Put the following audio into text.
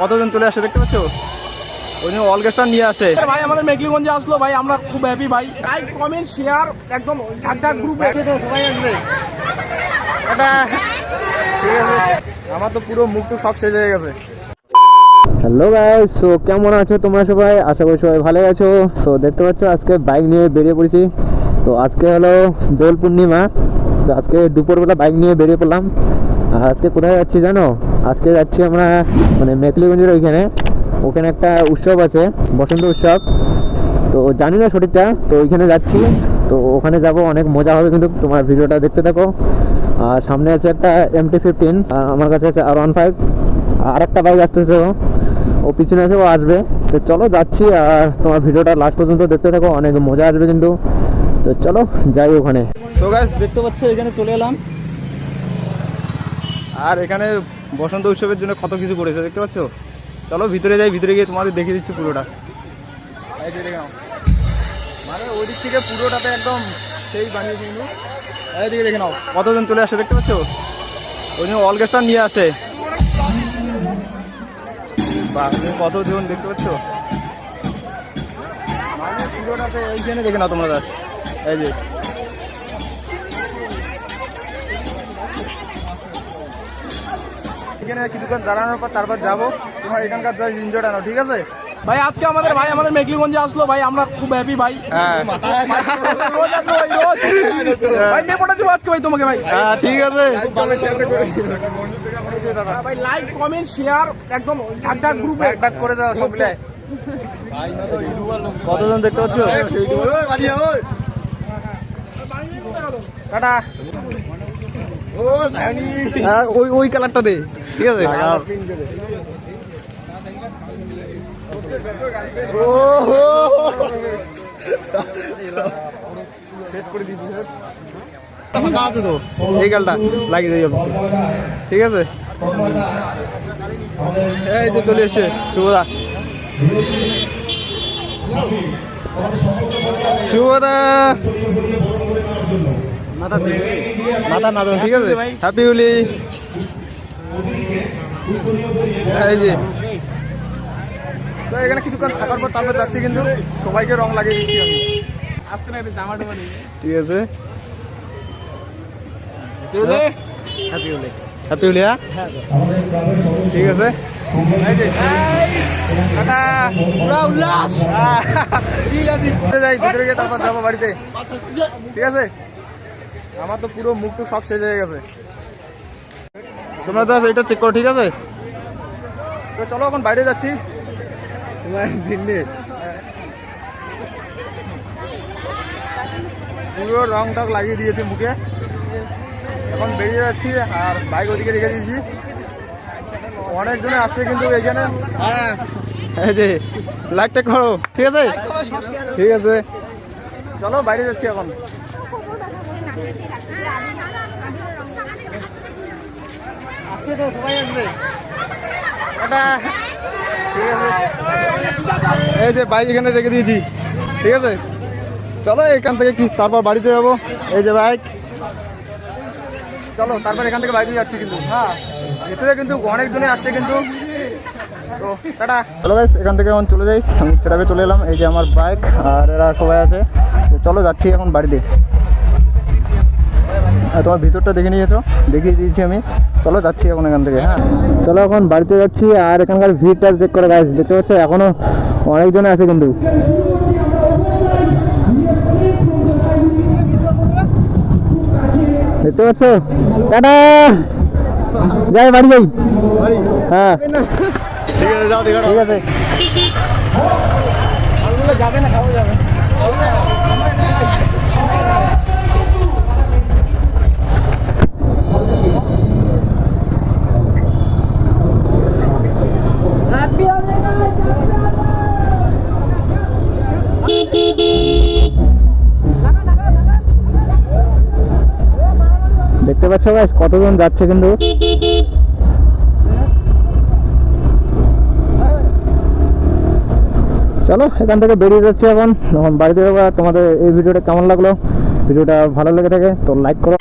কতজন চলে আসে দেখতে পাচ্ছ? ওই জন্য অলগেস্টার নিয়ে আসে ভাই। আমাদের মেঘলিগঞ্জে আসলো ভাই, আমরা খুব হ্যাপি ভাই। লাইক কমেন্ট শেয়ার একদম ঢাক গ্রুপে সবাই আসবে। এটা ঠিক আছে, আমার তো পুরো মুখ টুক সব শেষ হয়ে গেছে। হ্যালো গাইস, সো কেমন আছো তোমরা সবাই? আশা করি সবাই ভালো আছো। সো দেখতে পাচ্ছ আজকে বাইক নিয়ে বেরিয়ে পড়েছি। তো আজকে হলো দোল পূর্ণিমা। তো আজকে দুপুরবেলা বাইক নিয়ে বেরিয়ে পড়লাম। আর আজকে কোথায় যাচ্ছি জানো? আজকে যাচ্ছি আমরা মানে মেঘলিগঞ্জের ওখানে একটা উৎসব আছে, বসন্ত উৎসব। তো জানি না সঠিকটা, তো ওইখানে যাচ্ছি। তো ওখানে যাব, অনেক মজা হবে কিন্তু, তোমার ভিডিওটা দেখতে থাকো। আর সামনে আছে একটা MT-15, আর আমার কাছে আছে R15। আর একটা বাইক আসতেছে, ও পিছনে আছে, ও আসবে। তো চলো যাচ্ছি, আর তোমার ভিডিওটা লাস্ট পর্যন্ত দেখতে থাকো, অনেক মজা আসবে কিন্তু। তো চলো যাই ওখানে। সো গাইস দেখতে পাচ্ছ এখানে চলে এলাম। আর এখানে বসন্ত উৎসবের জন্য কত কিছু করেছে দেখতে পাচ্ছ। চলো ভিতরে যাই, ভিতরে গিয়ে তোমাদের দেখিয়ে দিচ্ছি পুরোটা। এই যে দেখে নাও, মানে ওই দিক থেকে পুরোটাতে একদম সেই বানিয়েছে কিন্তু। এইদিকে দেখে নাও কতজন চলে আসে দেখতে পাচ্ছ। ওই জন্য অলগেস্টার নিয়ে আসে। কতজন দেখতে পাচ্ছ, মানে পুরোটাতে এইখানে দেখে নাও তোমরা। এই যে এখানে কিছুক্ষণ দাঁড়ানোর পর তারপর যাবো, তোমার এখানকার যা এনজয়টা নাও, ঠিক আছে ভাই। আজকে আমাদের মেঘলিগঞ্জে আসলো ভাই, আমরা খুব হ্যাপি ভাই। ভাই মেপটা দিব আজকে ভাই তোমাকে ভাই। ঠিক আছে ভাই, লাইক কমেন্ট শেয়ার একদম ঢাক গ্রুপে ডাক করে দাও সব মিলে। কতজন দেখতে পাচ্ছ? টাটা। ওই কালারটা দে, ঠিক আছে। শেষ করে দিচ্ছি আছে তো, এই গালটা লাগিয়ে দিয়ে যাবো, ঠিক আছে। এই যে চলে এসছে শুভদা। শুভদা মাথা না, ঠিক আছে। হ্যাপি হোলি। এই যে তো এখানে কিছুক্ষণ থাকার পর তারপর যাচ্ছি কিন্তু, সবাইকে রং লাগিয়ে দিচ্ছি আমি। ঠিক আছে, হ্যাপি হোলি। হ্যাপি হোলি। হ্যাঁ ঠিক আছে। এই যে যাই ভিতরে গিয়ে তারপর যাবো বাড়িতে, ঠিক আছে। আমার তো পুরো মুখ টুক সব শেষ হয়ে গেছে। তোমরা তো এটা চেক করো, ঠিক আছে। তো চলো এখন বাইরে যাচ্ছি। পুরো রং টং লাগিয়ে দিয়েছি মুখে, এখন বেরিয়ে যাচ্ছি। আর বাইক ওদিকে রেখে দিয়েছি। অনেকজনে আসছে কিন্তু এইখানে। হ্যাঁ এই যে লাইকটা করো, ঠিক আছে। ঠিক আছে চলো বাইরে যাচ্ছি এখন। ঠিক আছে, এই যে বাইক এখানে রেখে দিয়েছি, ঠিক আছে। চলো এখান থেকে কি তারপর বাড়িতে যাবো। এই যে বাইক, চলো তারপর এখান থেকে বাইরে যাচ্ছি কিন্তু। হ্যাঁ ভিতরে কিন্তু অনেকজনে আসছে কিন্তু। তো টাটা। চলো গাইস এখান থেকে এখন চলে যাই, আমি ছেড়াবে চলে এলাম। এই যে আমার বাইক, আর এরা সবাই আছে। তো চলো যাচ্ছি এখন বাড়িতে। তোমার ভিতরটা দেখে নিয়েছো, দেখিয়ে দিয়েছি আমি। চলো যাচ্ছি এখন এখান থেকে। হ্যাঁ চলো এখন বাড়িতে যাচ্ছি। আর এখানকার ভিড়টা চেক করে গাইস, দেখতে পাচ্ছ এখনো অনেকজনে আছে কিন্তু। দেখতে পাচ্ছ। টাটা, যাই বাড়ি যাই। হ্যাঁ ঠিক আছে, যাও ঠিক আছে। যাবে না, খাওয়া যাবে। দেখতে পাচ্ছ গাইস কতজন যাচ্ছে কিন্তু। চলো এখান থেকে বেরিয়ে যাচ্ছি এখন বাড়িতে যাবো। তোমাদের এই ভিডিওটা কেমন লাগলো? ভিডিওটা ভালো লেগে থাকে তো লাইক করো।